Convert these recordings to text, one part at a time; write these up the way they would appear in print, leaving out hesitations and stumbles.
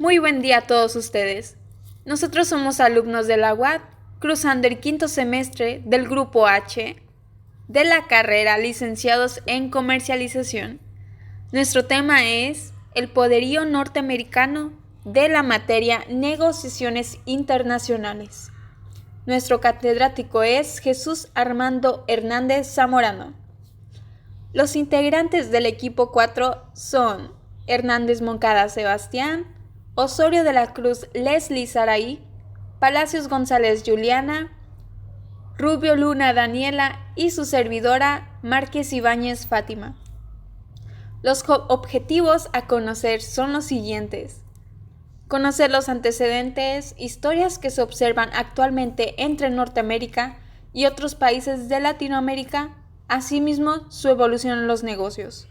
Muy buen día a todos ustedes. Nosotros somos alumnos de la UAT, cruzando el quinto semestre del Grupo H de la carrera Licenciados en Comercialización. Nuestro tema es el poderío norteamericano de la materia Negociaciones Internacionales. Nuestro catedrático es Jesús Armando Hernández Zamorano. Los integrantes del equipo 4 son Hernández Moncada Sebastián, Osorio de la Cruz Leslie Saraí, Palacios González Juliana, Rubio Luna Daniela y su servidora Márquez Ibáñez Fátima. Los objetivos a conocer son los siguientes: conocer los antecedentes, historias que se observan actualmente entre Norteamérica y otros países de Latinoamérica, asimismo su evolución en los negocios.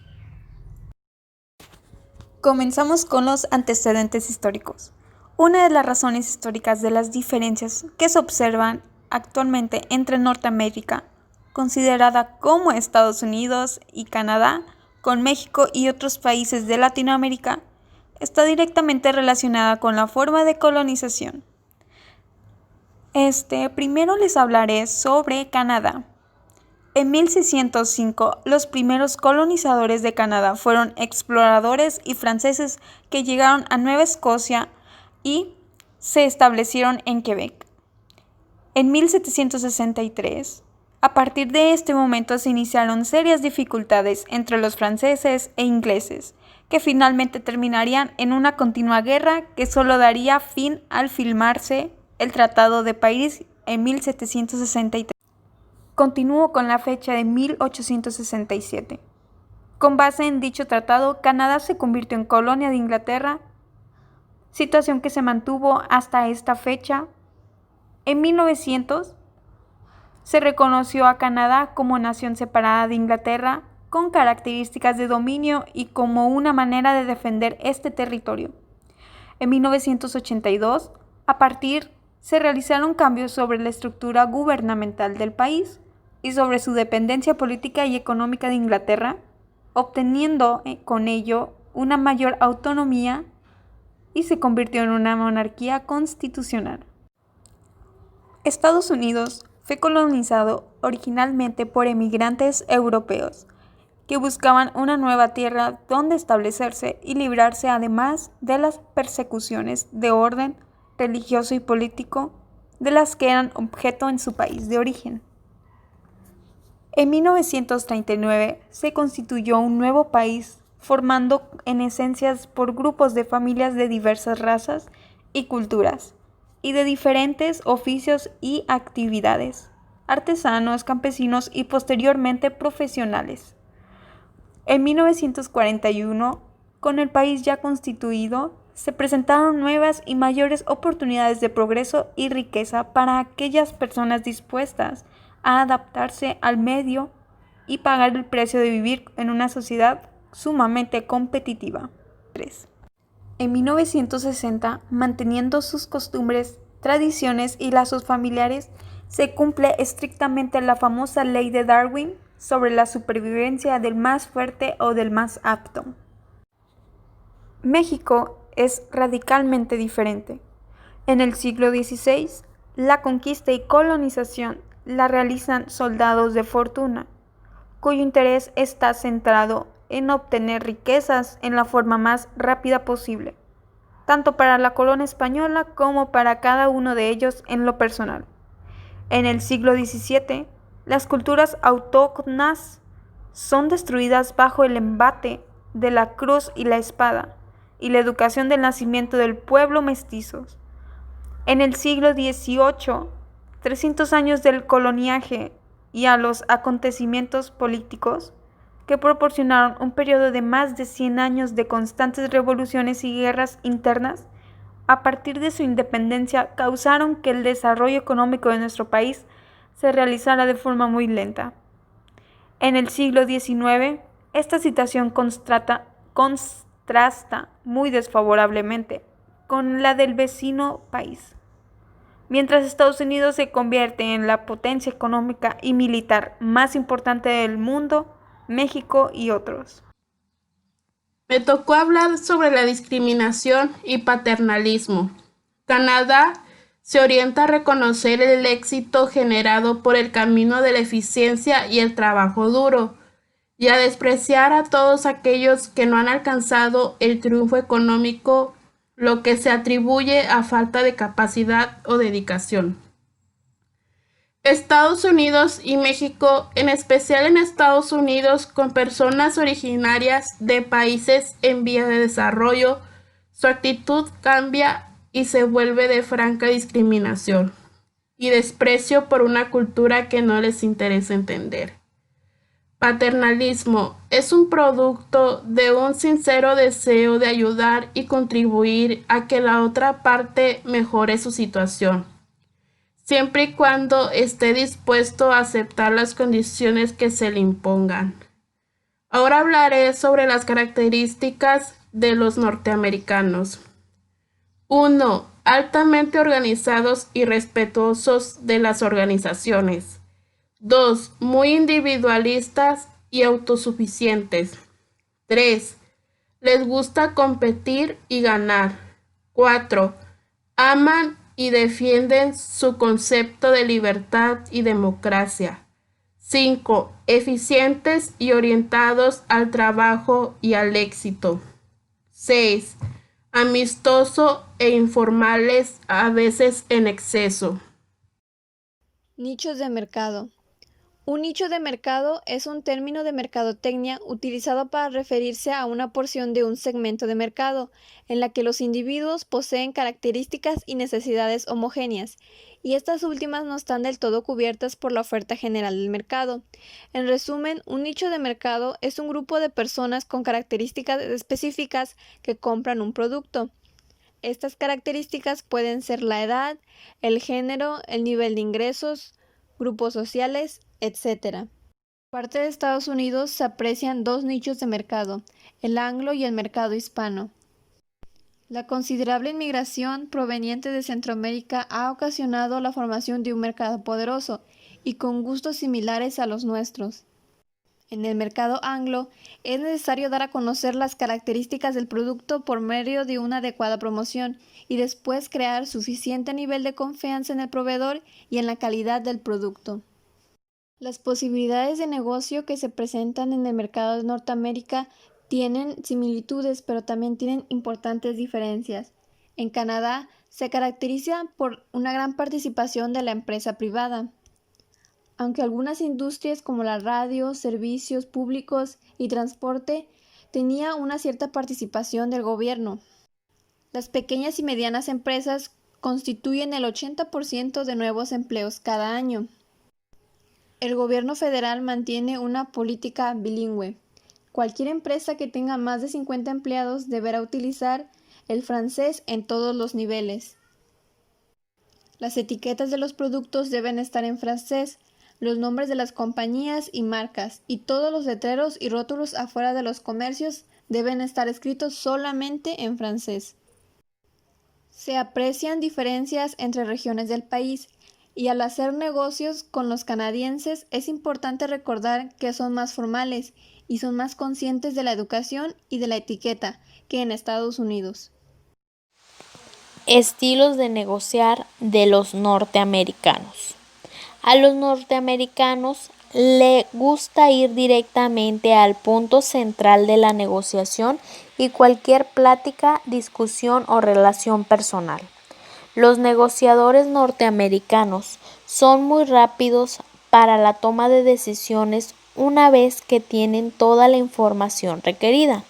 Comenzamos con los antecedentes históricos. Una de las razones históricas de las diferencias que se observan actualmente entre Norteamérica, considerada como Estados Unidos y Canadá, con México y otros países de Latinoamérica, está directamente relacionada con la forma de colonización. Primero les hablaré sobre Canadá. En 1605, los primeros colonizadores de Canadá fueron exploradores y franceses que llegaron a Nueva Escocia y se establecieron en Quebec. En 1763, a partir de este momento se iniciaron serias dificultades entre los franceses e ingleses, que finalmente terminarían en una continua guerra que solo daría fin al firmarse el Tratado de París en 1763. Continuó con la fecha de 1867. Con base en dicho tratado, Canadá se convirtió en colonia de Inglaterra, situación que se mantuvo hasta esta fecha. En 1900 se reconoció a Canadá como nación separada de Inglaterra, con características de dominio y como una manera de defender este territorio. En 1982, se realizaron cambios sobre la estructura gubernamental del país y sobre su dependencia política y económica de Inglaterra, obteniendo con ello una mayor autonomía y se convirtió en una monarquía constitucional. Estados Unidos fue colonizado originalmente por emigrantes europeos que buscaban una nueva tierra donde establecerse y librarse además de las persecuciones de orden religioso y político de las que eran objeto en su país de origen. En 1939 se constituyó un nuevo país, formando en esencias por grupos de familias de diversas razas y culturas, y de diferentes oficios y actividades, artesanos, campesinos y posteriormente profesionales. En 1941, con el país ya constituido, se presentaron nuevas y mayores oportunidades de progreso y riqueza para aquellas personas dispuestas a adaptarse al medio y pagar el precio de vivir en una sociedad sumamente competitiva. 3. En 1960, manteniendo sus costumbres, tradiciones y lazos familiares, se cumple estrictamente la famosa ley de Darwin sobre la supervivencia del más fuerte o del más apto. México es radicalmente diferente. En el siglo XVI, la conquista y colonización la realizan soldados de fortuna, cuyo interés está centrado en obtener riquezas en la forma más rápida posible, tanto para la corona española como para cada uno de ellos en lo personal. En el siglo XVII, las culturas autóctonas son destruidas bajo el embate de la cruz y la espada, y la educación del nacimiento del pueblo mestizos. En el siglo XVIII, 300 años del coloniaje y a los acontecimientos políticos que proporcionaron un periodo de más de 100 años de constantes revoluciones y guerras internas, a partir de su independencia causaron que el desarrollo económico de nuestro país se realizara de forma muy lenta. En el siglo XIX, esta situación contrasta muy desfavorablemente con la del vecino país. Mientras Estados Unidos se convierte en la potencia económica y militar más importante del mundo, México y otros Me tocó hablar sobre la discriminación y paternalismo. Canadá se orienta a reconocer el éxito generado por el camino de la eficiencia y el trabajo duro, y a despreciar a todos aquellos que no han alcanzado el triunfo económico, lo que se atribuye a falta de capacidad o dedicación. Estados Unidos y México, en especial en Estados Unidos, con personas originarias de países en vía de desarrollo, su actitud cambia y se vuelve de franca discriminación y desprecio por una cultura que no les interesa entender. Paternalismo es un producto de un sincero deseo de ayudar y contribuir a que la otra parte mejore su situación, siempre y cuando esté dispuesto a aceptar las condiciones que se le impongan. Ahora hablaré sobre las características de los norteamericanos. 1. Altamente organizados y respetuosos de las organizaciones. 2. Muy individualistas y autosuficientes. 3. Les gusta competir y ganar. 4. Aman y defienden su concepto de libertad y democracia. 5. Eficientes y orientados al trabajo y al éxito. 6. Amistoso e informales, a veces en exceso. Nichos de mercado. Un nicho de mercado es un término de mercadotecnia utilizado para referirse a una porción de un segmento de mercado, en la que los individuos poseen características y necesidades homogéneas, y estas últimas no están del todo cubiertas por la oferta general del mercado. En resumen, un nicho de mercado es un grupo de personas con características específicas que compran un producto. Estas características pueden ser la edad, el género, el nivel de ingresos, grupos sociales, etc. Parte de Estados Unidos se aprecian dos nichos de mercado, el anglo y el mercado hispano. La considerable inmigración proveniente de Centroamérica ha ocasionado la formación de un mercado poderoso y con gustos similares a los nuestros. En el mercado anglo es necesario dar a conocer las características del producto por medio de una adecuada promoción y después crear suficiente nivel de confianza en el proveedor y en la calidad del producto. Las posibilidades de negocio que se presentan en el mercado de Norteamérica tienen similitudes, pero también tienen importantes diferencias. En Canadá se caracteriza por una gran participación de la empresa privada, aunque algunas industrias como la radio, servicios públicos y transporte tenía una cierta participación del gobierno. Las pequeñas y medianas empresas constituyen el 80% de nuevos empleos cada año. El gobierno federal mantiene una política bilingüe. Cualquier empresa que tenga más de 50 empleados deberá utilizar el francés en todos los niveles. Las etiquetas de los productos deben estar en francés, los nombres de las compañías y marcas, y todos los letreros y rótulos afuera de los comercios deben estar escritos solamente en francés. Se aprecian diferencias entre regiones del país, y al hacer negocios con los canadienses es importante recordar que son más formales y son más conscientes de la educación y de la etiqueta que en Estados Unidos. Estilos de negociar de los norteamericanos. A los norteamericanos les gusta ir directamente al punto central de la negociación y cualquier plática, discusión o relación personal. Los negociadores norteamericanos son muy rápidos para la toma de decisiones una vez que tienen toda la información requerida.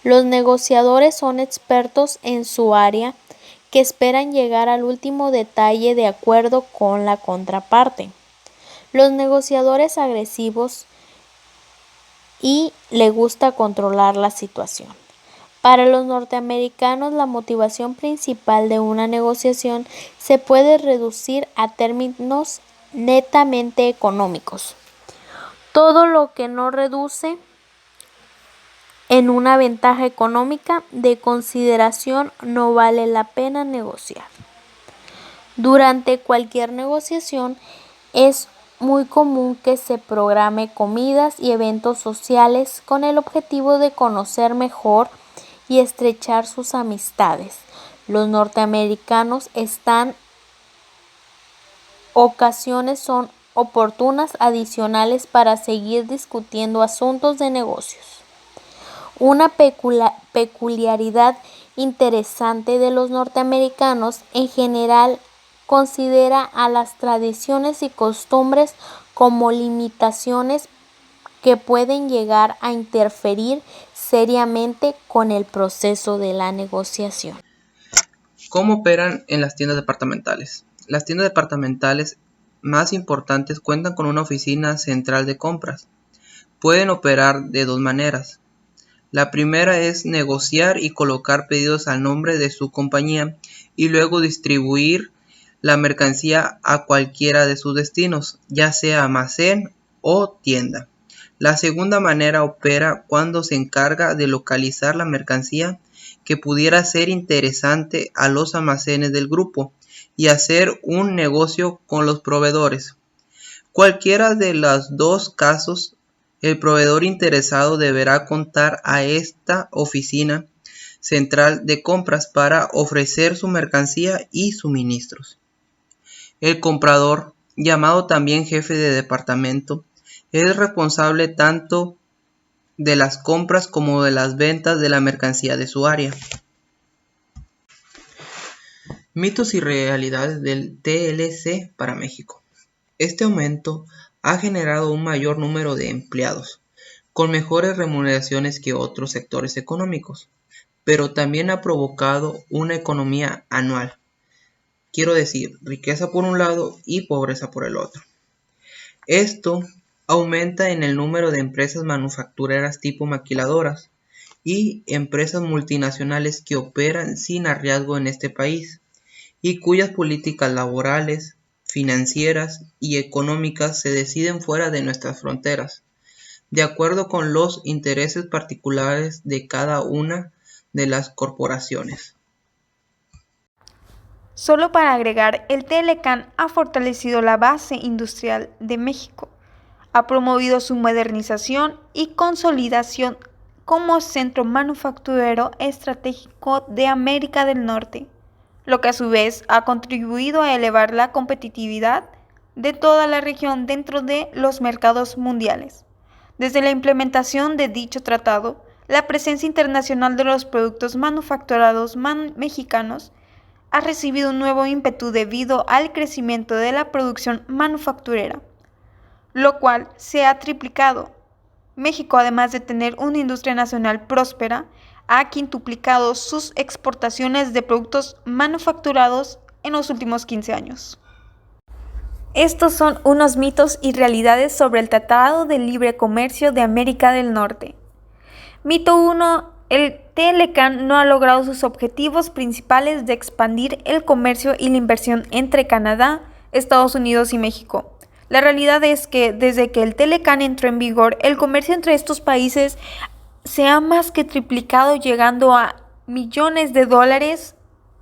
Los negociadores son expertos en su área que esperan llegar al último detalle de acuerdo con la contraparte. Los negociadores agresivos y le gusta controlar la situación. Para los norteamericanos, la motivación principal de una negociación se puede reducir a términos netamente económicos. Todo lo que no reduce en una ventaja económica de consideración no vale la pena negociar. Durante cualquier negociación es muy común que se programe comidas y eventos sociales con el objetivo de conocer mejor y estrechar sus amistades. Los norteamericanos ocasiones son oportunas adicionales para seguir discutiendo asuntos de negocios. Una peculiaridad interesante de los norteamericanos en general considera a las tradiciones y costumbres como limitaciones que pueden llegar a interferir seriamente con el proceso de la negociación. ¿Cómo operan en las tiendas departamentales? Las tiendas departamentales más importantes cuentan con una oficina central de compras. Pueden operar de dos maneras. La primera es negociar y colocar pedidos al nombre de su compañía y luego distribuir la mercancía a cualquiera de sus destinos, ya sea almacén o tienda. La segunda manera opera cuando se encarga de localizar la mercancía que pudiera ser interesante a los almacenes del grupo y hacer un negocio con los proveedores. Cualquiera de los dos casos, el proveedor interesado deberá contar a esta oficina central de compras para ofrecer su mercancía y suministros. El comprador, llamado también jefe de departamento, es responsable tanto de las compras como de las ventas de la mercancía de su área. Mitos y realidades del TLC para México. Este aumento ha generado un mayor número de empleados, con mejores remuneraciones que otros sectores económicos, pero también ha provocado una economía anual. Quiero decir, riqueza por un lado y pobreza por el otro. Esto aumenta en el número de empresas manufactureras tipo maquiladoras y empresas multinacionales que operan sin arriesgo en este país y cuyas políticas laborales, financieras y económicas se deciden fuera de nuestras fronteras, de acuerdo con los intereses particulares de cada una de las corporaciones. Solo para agregar, el Telecán ha fortalecido la base industrial de México, ha promovido su modernización y consolidación como centro manufacturero estratégico de América del Norte, lo que a su vez ha contribuido a elevar la competitividad de toda la región dentro de los mercados mundiales. Desde la implementación de dicho tratado, la presencia internacional de los productos manufacturados mexicanos ha recibido un nuevo ímpetu debido al crecimiento de la producción manufacturera, lo cual se ha triplicado. México, además de tener una industria nacional próspera, ha quintuplicado sus exportaciones de productos manufacturados en los últimos 15 años. Estos son unos mitos y realidades sobre el Tratado de Libre Comercio de América del Norte. Mito 1. El Telecán no ha logrado sus objetivos principales de expandir el comercio y la inversión entre Canadá, Estados Unidos y México. La realidad es que desde que el Telecán entró en vigor, el comercio entre estos países se ha más que triplicado, llegando a millones de dólares,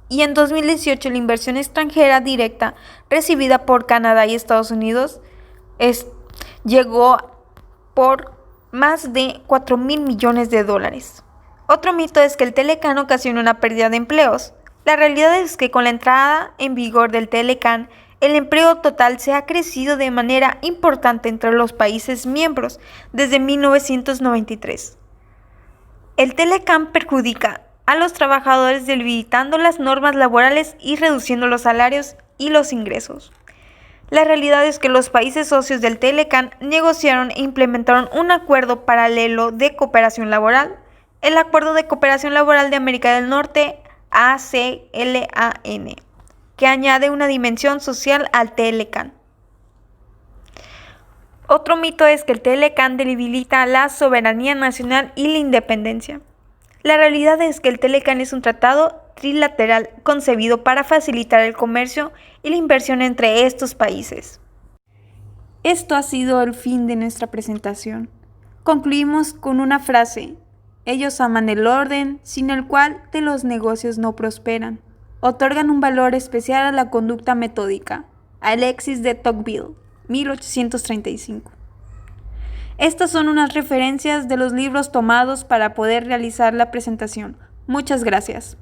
y en 2018 la inversión extranjera directa recibida por Canadá y Estados Unidos llegó por más de 4,000 millones de dólares. Otro mito es que el Telecán ocasiona una pérdida de empleos. La realidad es que con la entrada en vigor del Telecán, el empleo total se ha crecido de manera importante entre los países miembros desde 1993. El Telecán perjudica a los trabajadores debilitando las normas laborales y reduciendo los salarios y los ingresos. La realidad es que los países socios del Telecán negociaron e implementaron un acuerdo paralelo de cooperación laboral, el Acuerdo de Cooperación Laboral de América del Norte, ACLAN, que añade una dimensión social al Telecán. Otro mito es que el Telecán debilita la soberanía nacional y la independencia. La realidad es que el Telecán es un tratado trilateral concebido para facilitar el comercio y la inversión entre estos países. Esto ha sido el fin de nuestra presentación. Concluimos con una frase: ellos aman el orden, sin el cual de los negocios no prosperan. Otorgan un valor especial a la conducta metódica. Alexis de Tocqueville, 1835. Estas son unas referencias de los libros tomados para poder realizar la presentación. Muchas gracias.